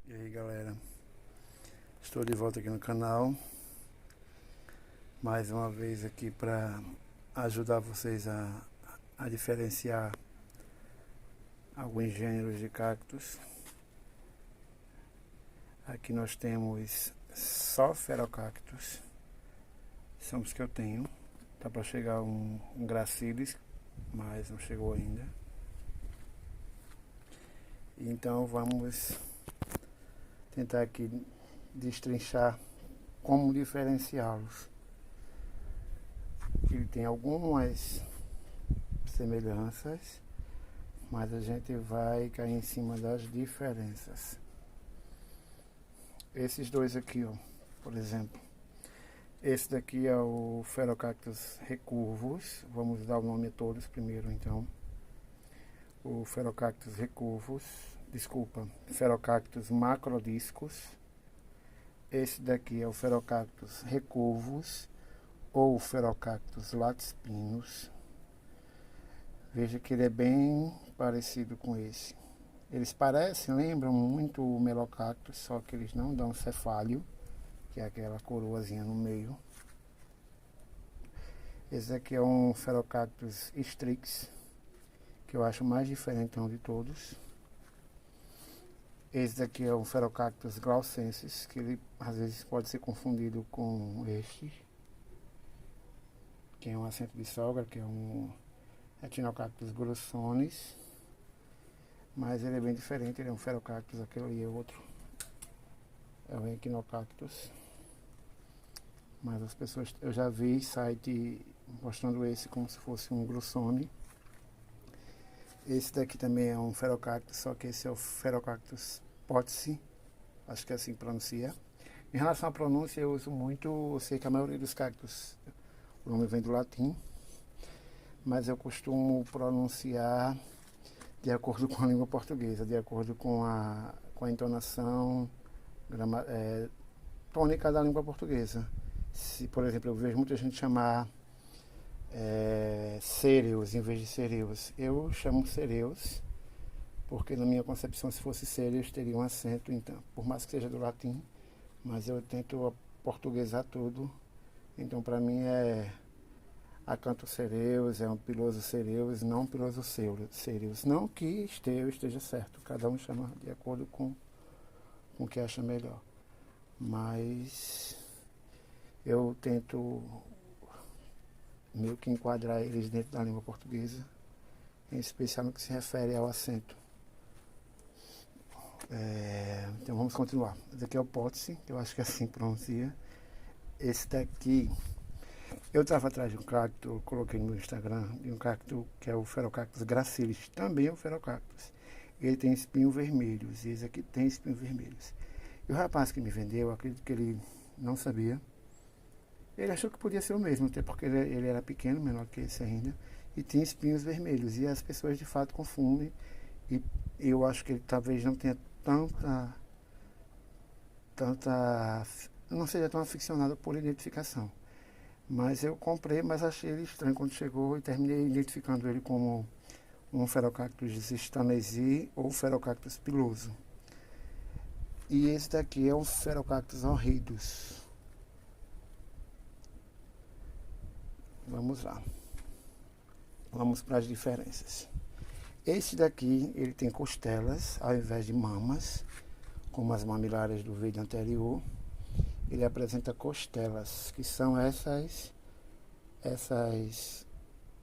E aí galera, estou de volta aqui no canal, mais uma vez aqui para ajudar vocês a diferenciar alguns gêneros de cactos. Aqui nós temos só ferocactos, são os que eu tenho. Tá para chegar um gracilis, mas não chegou ainda. Então vamos tentar aqui destrinchar como diferenciá-los. Ele tem algumas semelhanças, mas a gente vai cair em cima das diferenças. Esses dois aqui, ó, por exemplo, esse daqui é o Pherocactus recurvus. Vamos dar o nome a todos primeiro, então. O Pherocactus recurvus, Pherocactus macrodiscus. Esse daqui é o Pherocactus recurvus ou Pherocactus latispinus. Veja que ele é bem parecido com esse. Eles lembram muito o Melocactus, só que eles não dão cefálio, que é aquela coroazinha no meio. Esse aqui é um Pherocactus strix, que eu acho mais diferentão de todos. Esse daqui é um Pherocactus glaucensis, que ele às vezes pode ser confundido com este, que é um assento de sogra, que é um Echinocactus grossonis, mas ele é bem diferente. Ele é um Pherocactus, aquele ali é outro, é um Echinocactus. Mas as pessoas, eu já vi site mostrando esse como se fosse um grossone. Esse daqui também é um Pherocactus, só que esse é o Pherocactus potsi, acho que é assim que pronuncia. Em relação à pronúncia, eu uso muito, eu sei que a maioria dos cactos, o nome vem do latim, mas eu costumo pronunciar de acordo com a língua portuguesa, de acordo com a entonação tônica da língua portuguesa. Se, por exemplo, eu vejo muita gente chamar cereus em vez de cereus, eu chamo cereus, porque na minha concepção, se fosse cereus, teria um acento, então, por mais que seja do latim, mas eu tento portuguesar tudo. Então, para mim é acanto cereus, é um piloso cereus, não piloso cereus. Não que esteja certo, cada um chama de acordo com o que acha melhor. Mas eu tento meio que enquadrar eles dentro da língua portuguesa, em especial no que se refere ao acento. Então vamos continuar. Esse aqui é o potsi, que eu acho que é assim que pronuncia. Esse daqui, eu estava atrás de um cacto, eu coloquei no meu Instagram, de um cacto que é o Pherocactus gracilis, também é o Pherocactus. Ele tem espinhos vermelhos, e esse aqui tem espinhos vermelhos. E o rapaz que me vendeu, eu acredito que ele não sabia. Ele achou que podia ser o mesmo, até porque ele era pequeno, menor que esse ainda, e tinha espinhos vermelhos. E as pessoas de fato confundem, e eu acho que ele talvez não tenha não seja tão aficionado por identificação. Mas eu comprei, mas achei ele estranho quando chegou e terminei identificando ele como um Pherocactus stanleysi ou Pherocactus piloso. E esse daqui é um Pherocactus horridus. Vamos lá. Vamos para as diferenças. Esse daqui, ele tem costelas ao invés de mamas, como as mamilárias do vídeo anterior. Ele apresenta costelas, que são essas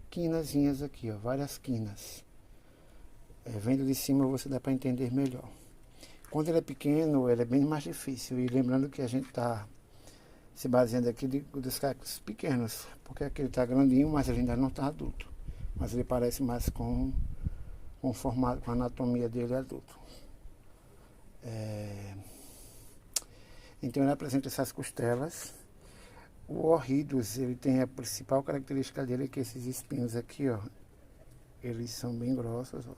quinazinhas aqui, ó, várias quinas. Vendo de cima você dá para entender melhor. Quando ele é pequeno, ele é bem mais difícil. E lembrando que a gente está se baseando aqui dos cactos pequenos, porque aqui ele está grandinho, mas ele ainda não está adulto. Mas ele parece mais com o formato, com a anatomia dele adulto. Então ele apresenta essas costelas. O horridus, ele tem a principal característica dele, é que esses espinhos aqui, ó, eles são bem grossos, ó.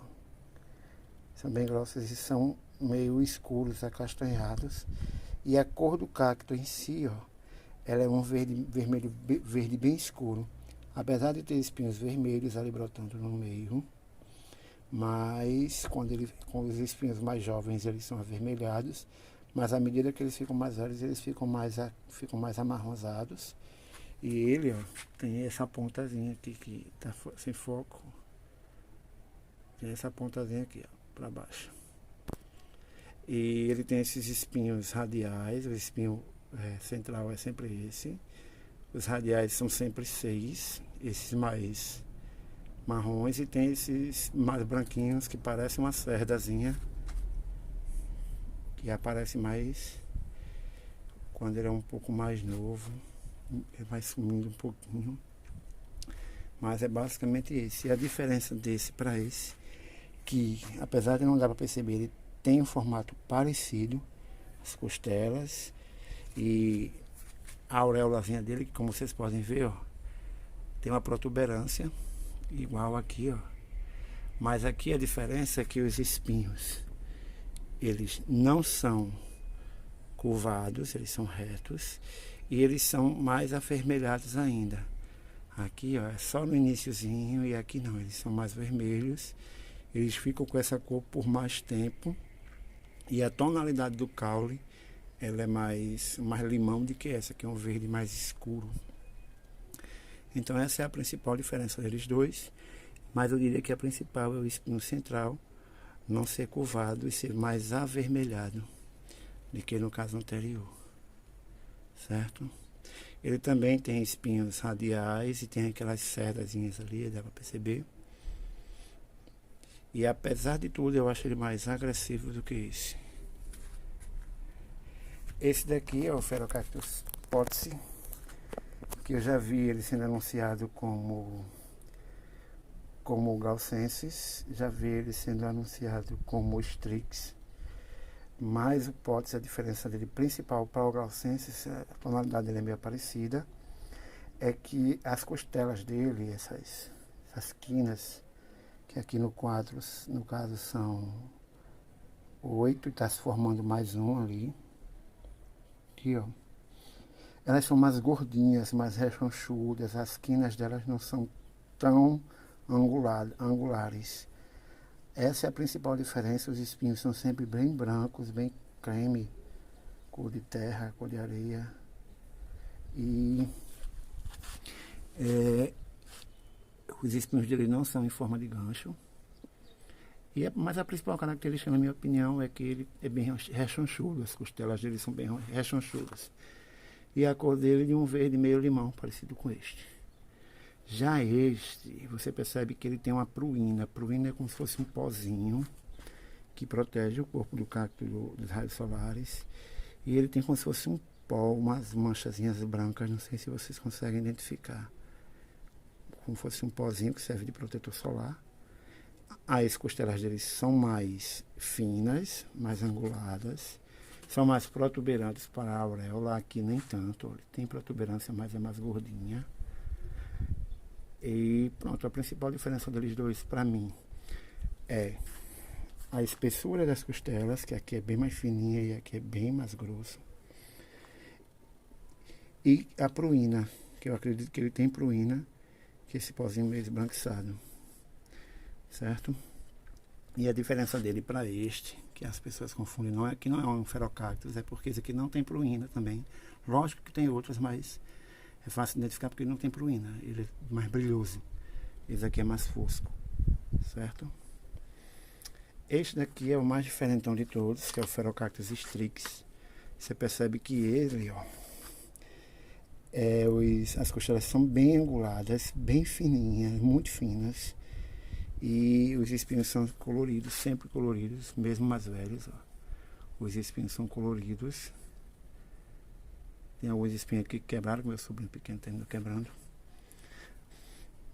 São bem grossos e são meio escuros, acastanhados. E a cor do cacto em si, ó, ela é um verde bem escuro. Apesar de ter espinhos vermelhos ali brotando no meio, Mas com os espinhos mais jovens eles são avermelhados, mas à medida que eles ficam mais velhos eles ficam mais amarronzados. E ele, ó, tem essa pontazinha aqui que tá sem foco. Tem essa pontazinha aqui, ó, para baixo. E ele tem esses espinhos radiais, o espinho central é sempre esse. Os radiais são sempre 6, esses mais marrons, e tem esses mais branquinhos que parecem uma cerdazinha, que aparece mais quando ele é um pouco mais novo, ele vai sumindo um pouquinho. Mas é basicamente esse. E a diferença desse para esse, que apesar de não dar para perceber, ele tem um formato parecido, as costelas e a auréolazinha dele, que como vocês podem ver, ó, tem uma protuberância igual aqui, ó. Mas aqui a diferença é que os espinhos, eles não são curvados, eles são retos e eles são mais avermelhados ainda. Aqui, ó, é só no iniciozinho, e aqui não, eles são mais vermelhos. Eles ficam com essa cor por mais tempo. E a tonalidade do caule, ela é mais limão do que essa, que é um verde mais escuro. Então essa é a principal diferença deles dois. Mas eu diria que a principal é o espinho central não ser curvado e ser mais avermelhado do que no caso anterior. Certo? Ele também tem espinhos radiais e tem aquelas cerdazinhas ali, dá para perceber. E apesar de tudo, eu acho ele mais agressivo do que esse. Esse daqui é o Pherocactus potsi, que eu já vi ele sendo anunciado como Gaulcensis, já vi ele sendo anunciado como Strix. Mas o potsi, a diferença dele principal para o Gaulcensis, a tonalidade dele é meio parecida, é que as costelas dele, essas quinas, que aqui no quadro, no caso são 8, está se formando mais um ali. Aqui, ó. Elas são mais gordinhas, mais rechonchudas, as quinas delas não são tão angulares. Essa é a principal diferença. Os espinhos são sempre bem brancos, bem creme, cor de terra, cor de areia. E os espinhos dele não são em forma de gancho. Mas a principal característica, na minha opinião, é que ele é bem rechonchudo. As costelas dele são bem rechonchudas. E a cor dele é de um verde meio limão, parecido com este. Já este, você percebe que ele tem uma pruína. A pruína é como se fosse um pozinho que protege o corpo do cacto dos raios solares. E ele tem como se fosse um pó, umas manchazinhas brancas, não sei se vocês conseguem identificar. Como se fosse um pozinho que serve de protetor solar. As costelas deles são mais finas, mais anguladas, são mais protuberantes para a auréola. Aqui nem tanto, ele tem protuberância, mas é mais gordinha. E pronto, a principal diferença deles dois para mim é a espessura das costelas, que aqui é bem mais fininha e aqui é bem mais grossa. E a pruína, que eu acredito que ele tem pruína, que é esse pozinho meio esbranquiçado. Certo? E a diferença dele para este, que as pessoas confundem, não é que não é um Pherocactus, é porque esse aqui não tem pruína também. Lógico que tem outros, mas é fácil de identificar porque ele não tem pruína. Ele é mais brilhoso. Esse aqui é mais fosco. Certo? Este daqui é o mais diferentão de todos, que é o Pherocactus strix. Você percebe que ele, ó, as costelas são bem anguladas, bem fininhas, muito finas. E os espinhos são coloridos, sempre coloridos, mesmo mais velhos, ó. Os espinhos são coloridos. Tem alguns espinhos aqui que quebraram, meu sobrinho pequeno está indo quebrando.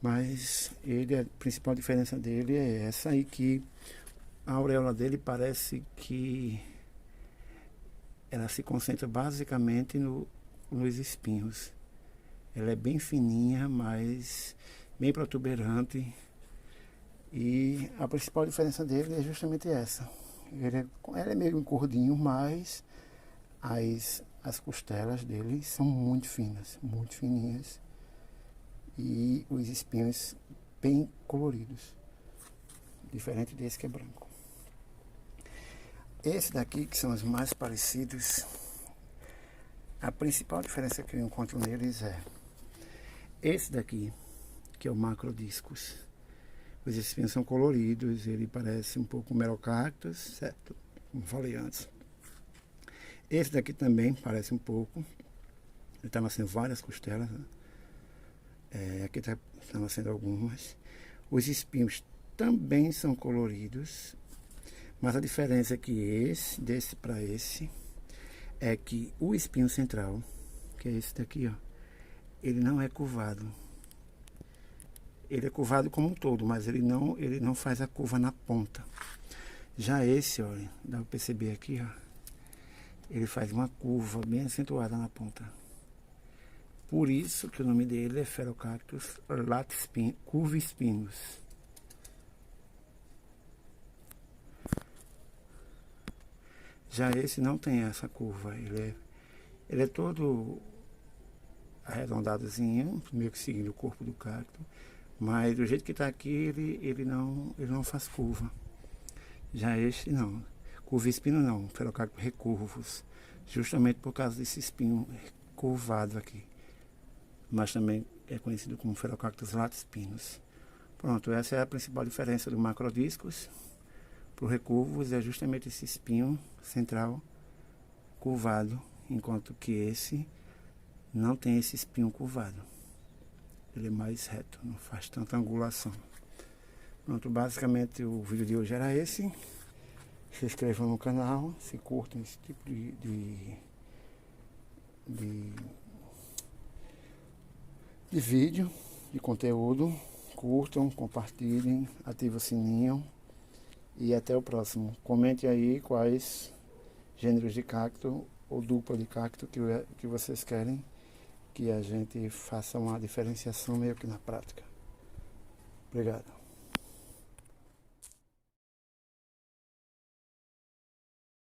Mas a principal diferença dele é essa aí, que a auréola dele parece que ela se concentra basicamente nos espinhos. Ela é bem fininha, mas bem protuberante. E a principal diferença dele é justamente essa. Ele é meio encordinho, mas as costelas dele são muito finas, muito fininhas. E os espinhos bem coloridos. diferente desse que é branco. Esse daqui, que são os mais parecidos, a principal diferença que eu encontro neles é esse daqui, que é o Macrodiscus. Os espinhos são coloridos, ele parece um pouco um Merocactus, certo? Como falei antes. Esse daqui também parece um pouco. Ele está nascendo várias costelas, né? Aqui está nascendo algumas. Os espinhos também são coloridos, mas a diferença é que desse para esse, é que o espinho central, que é esse daqui, ó, ele não é curvado. Ele é curvado como um todo, mas ele não faz a curva na ponta. Já esse, olha, dá para perceber aqui, ó, ele faz uma curva bem acentuada na ponta. Por isso que o nome dele é Pherocactus curva-espinhos. Já esse não tem essa curva, ele é todo arredondadozinho, meio que seguindo o corpo do cacto, mas do jeito que está aqui ele não faz curva. Já este não, curva-espinho não, Pherocactus recurvos, justamente por causa desse espinho curvado aqui, mas também é conhecido como Pherocactus latispinus. Pronto, essa é a principal diferença do Macrodiscus para o recurvos, é justamente esse espinho central curvado, enquanto que esse não tem esse espinho curvado. Ele é mais reto, não faz tanta angulação. Pronto, basicamente o vídeo de hoje era esse. Se inscrevam no canal, se curtam esse tipo de vídeo, de conteúdo. Curtam, compartilhem, ativem o sininho e até o próximo. Comente aí quais gêneros de cacto ou dupla de cacto que vocês querem que a gente faça uma diferenciação meio que na prática. Obrigado.